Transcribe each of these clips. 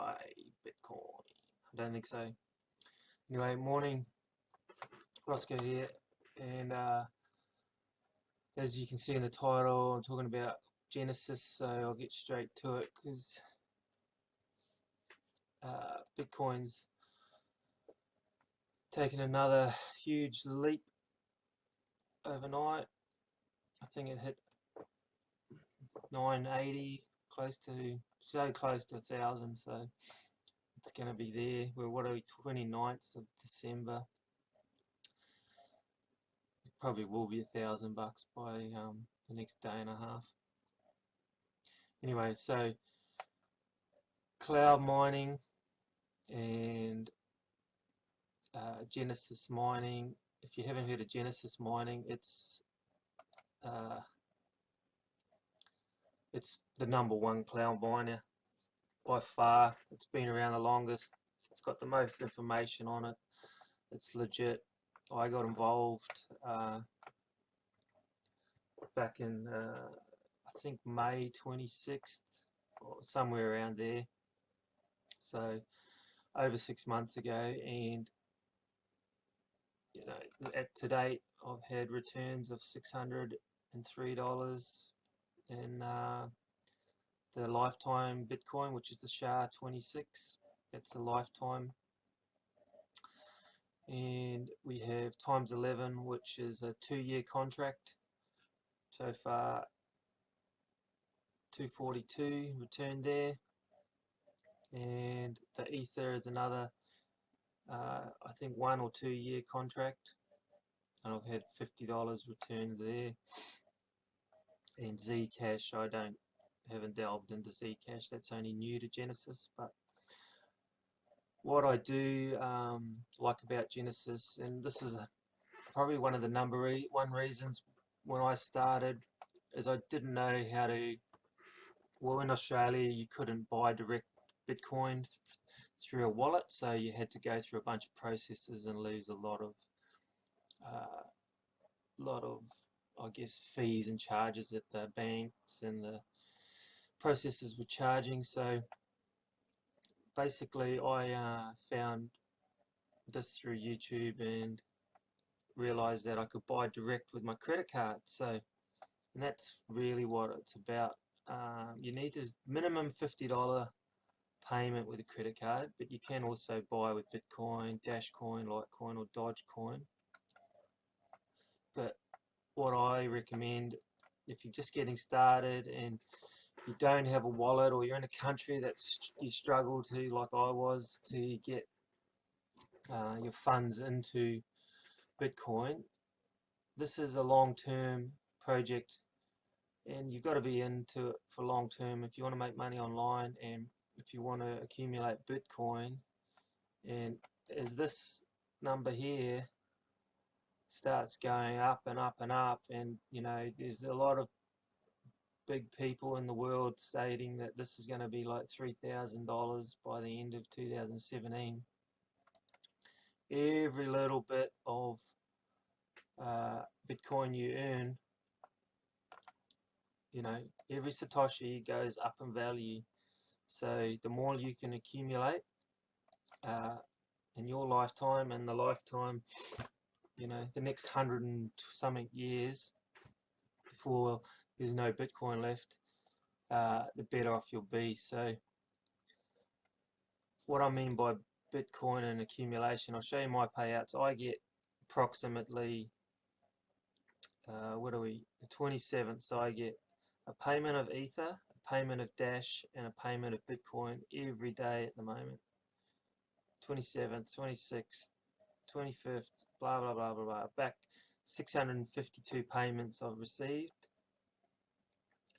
buy Bitcoin? I don't think so. Anyway, morning, Rosco here, and as you can see in the title, I'm talking about Genesis, so I'll get straight to it because Bitcoin's taken another huge leap overnight. I think it hit 980, so close to 1,000, so it's going to be there. What are we, 29th of December? It probably will be $1,000 by the next day and a half. Anyway, so cloud mining and Genesis mining. If you haven't heard of Genesis mining, it's the #1 cloud miner by far. It's been around the longest. It's got the most information on it. It's legit. I got involved back in I think May 26th or somewhere around there, so over 6 months ago, and you know, to date I've had returns of $603 in the lifetime Bitcoin, which is the SHA-26. That's a lifetime. And we have times 11, which is a 2-year contract. So far 242 returned there, and the Ether is another I think 1 or 2 year contract, and I've had $50 returned there. And Zcash, I haven't delved into Zcash, that's only new to Genesis. But what I do like about Genesis, and this is probably one of the #1 reasons when I started, is I didn't know how to, well, in Australia you couldn't buy direct Bitcoin through a wallet, so you had to go through a bunch of processes and lose a lot of I guess fees and charges that the banks and the processors were charging. So basically I found this through YouTube and realized that I could buy direct with my credit card. So, and that's really what it's about. You need a minimum $50 payment with a credit card, but you can also buy with Bitcoin, Dashcoin, Litecoin, or Dogecoin. But what I recommend, if you're just getting started and you don't have a wallet, or you're in a country that you struggle to, like I was, to get your funds into Bitcoin, this is a long-term project, and you've got to be into it for long-term if you want to make money online, and if you want to accumulate Bitcoin. And as this number here starts going up and up and up, and you know, there's a lot of big people in the world stating that this is going to be like $3,000 by the end of 2017. Every little bit of Bitcoin you earn, you know, every Satoshi goes up in value. So the more you can accumulate in your lifetime, and the lifetime, you know, the next 100 and something years before there's no Bitcoin left, the better off you'll be. So what I mean by Bitcoin and accumulation, I'll show you my payouts. I get approximately what are we, the 27th, so I get a payment of Ether, a payment of Dash, and a payment of Bitcoin every day at the moment. 27th, 26th, 25th, blah blah blah blah blah. Back 652 payments I've received,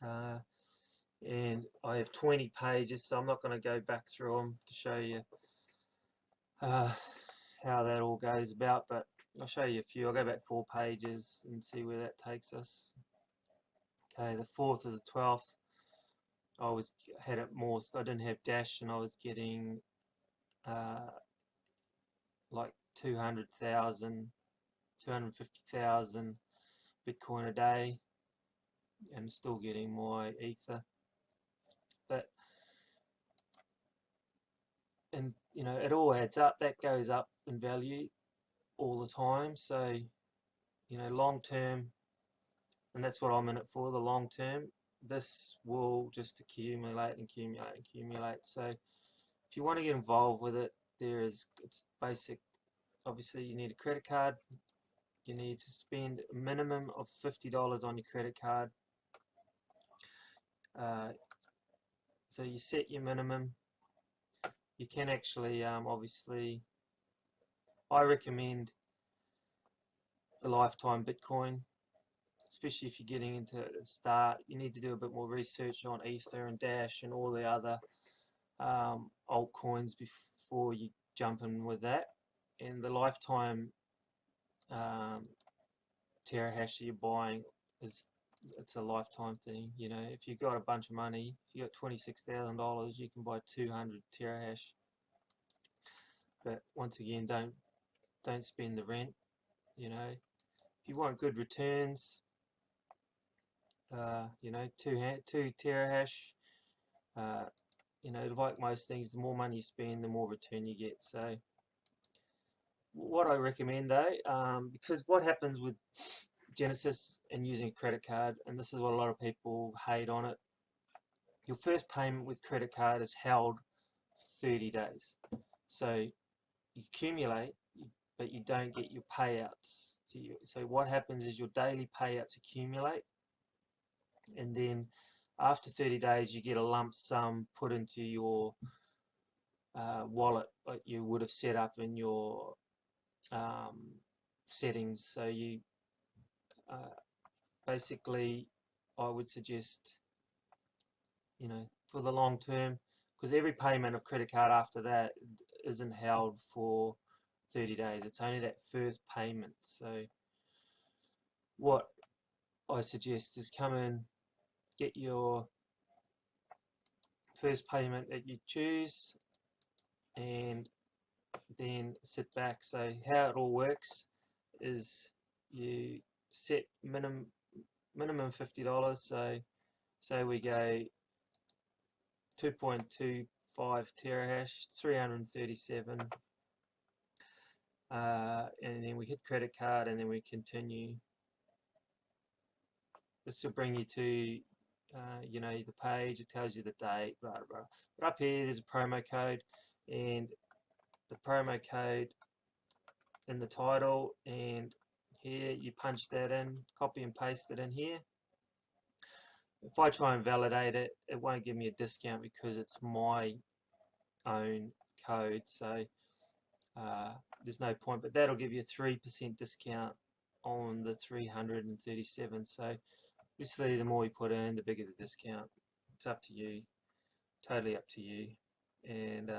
and I have 20 pages, so I'm not going to go back through them to show you how that all goes about, but I'll show you a few. I'll go back 4 pages and see where that takes us. Okay, the 4th of the 12th, I had it more, so I didn't have Dash, and I was getting like 200,000, 250,000 Bitcoin a day, and still getting my Ether. But and you know, it all adds up. That goes up in value all the time. So you know, long term, and that's what I'm in it for, the long term. This will just accumulate and accumulate and accumulate. So if you want to get involved with it, it's basic. Obviously you need a credit card. You need to spend a minimum of $50 on your credit card. So you set your minimum. You can actually, obviously, I recommend the lifetime Bitcoin, especially if you're getting into it at the start. You need to do a bit more research on Ether and Dash and all the other altcoins before you jump in with that. And the lifetime terahash that you're buying it's a lifetime thing. You know, if you've got a bunch of money, if you got $26,000, you can buy 200 terahash. But once again, don't spend the rent. You know, if you want good returns, you know, two terahash. You know, like most things, the more money you spend, the more return you get. So what I recommend though, because what happens with Genesis and using a credit card, and this is what a lot of people hate on it, your first payment with credit card is held for 30 days. So you accumulate, but you don't get your payouts. So what happens is your daily payouts accumulate, and then after 30 days you get a lump sum put into your wallet like you would have set up in your settings. So you basically, I would suggest, you know, for the long term, because every payment of credit card after that isn't held for 30 days. It's only that first payment. So what I suggest is come in, get your first payment that you choose, and then sit back. So how it all works is you set minimum $50. So say we go 2.25 terahash, 337, and then we hit credit card, and then we continue. This will bring you to you know, the page. It tells you the date, blah blah. But up here there's a promo code, and the promo code in the title, and here you punch that in, copy and paste it in here. If I try and validate it, it won't give me a discount because it's my own code, so there's no point, but that'll give you a 3% discount on the 337. So obviously the more you put in, the bigger the discount. It's up to you, totally up to you, and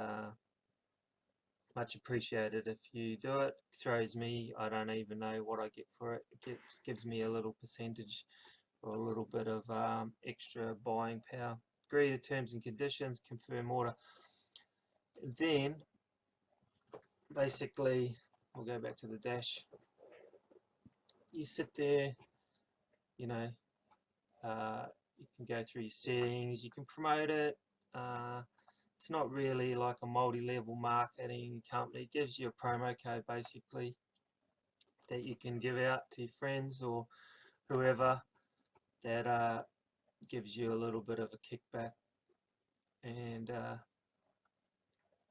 much appreciated if you do it. Throws me, I don't even know what I get for it. It gives me a little percentage or a little bit of extra buying power. Agree to terms and conditions, confirm order. Then basically we'll go back to the dash. You sit there, you know, you can go through your settings, you can promote it. It's not really like a multi-level marketing company. It gives you a promo code basically that you can give out to your friends or whoever, that gives you a little bit of a kickback, and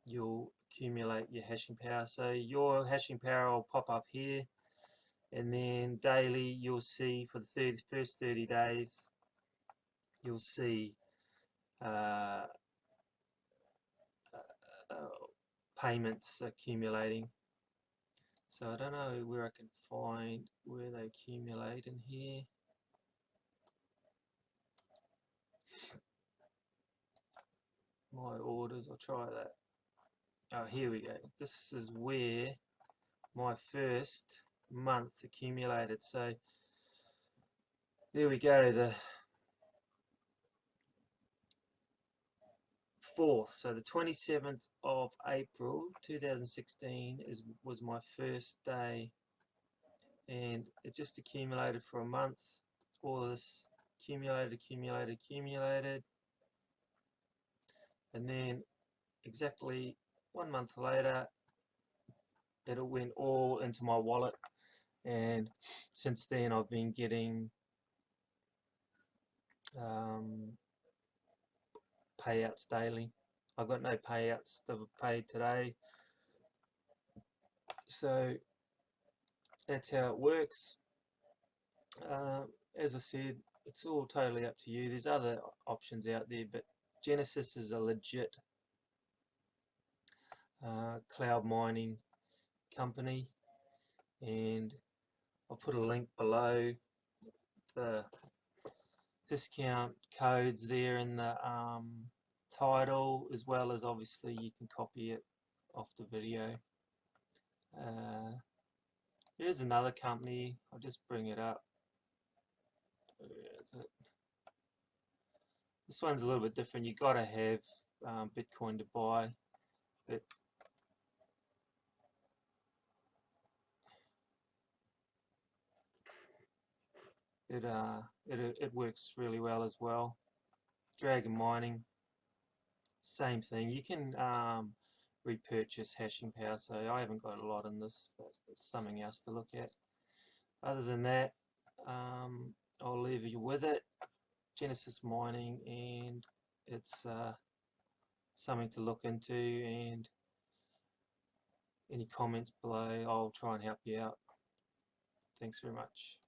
you'll accumulate your hashing power. So your hashing power will pop up here, and then daily you'll see for the first 30 days you'll see payments accumulating. So I don't know where I can find where they accumulate in here. My orders, I'll try that. Oh, here we go. This is where my first month accumulated. So there we go, the 4th, so the 27th of April 2016 was my first day, and it just accumulated for a month. All this accumulated, and then exactly 1 month later, it went all into my wallet, and since then I've been getting payouts daily. I've got no payouts that were paid today, so that's how it works. As I said, it's all totally up to you. There's other options out there, but Genesis is a legit cloud mining company, and I'll put a link below. The discount codes there in the title, as well as obviously you can copy it off the video. Here's another company, I'll just bring it up. Where is it? This one's a little bit different. You gotta have Bitcoin to buy, but it works really well as well. Dragon Mining, same thing. You can repurchase hashing power, so I haven't got a lot in this, but it's something else to look at. Other than that, I'll leave you with it. Genesis Mining, and it's something to look into, and any comments below, I'll try and help you out. Thanks very much.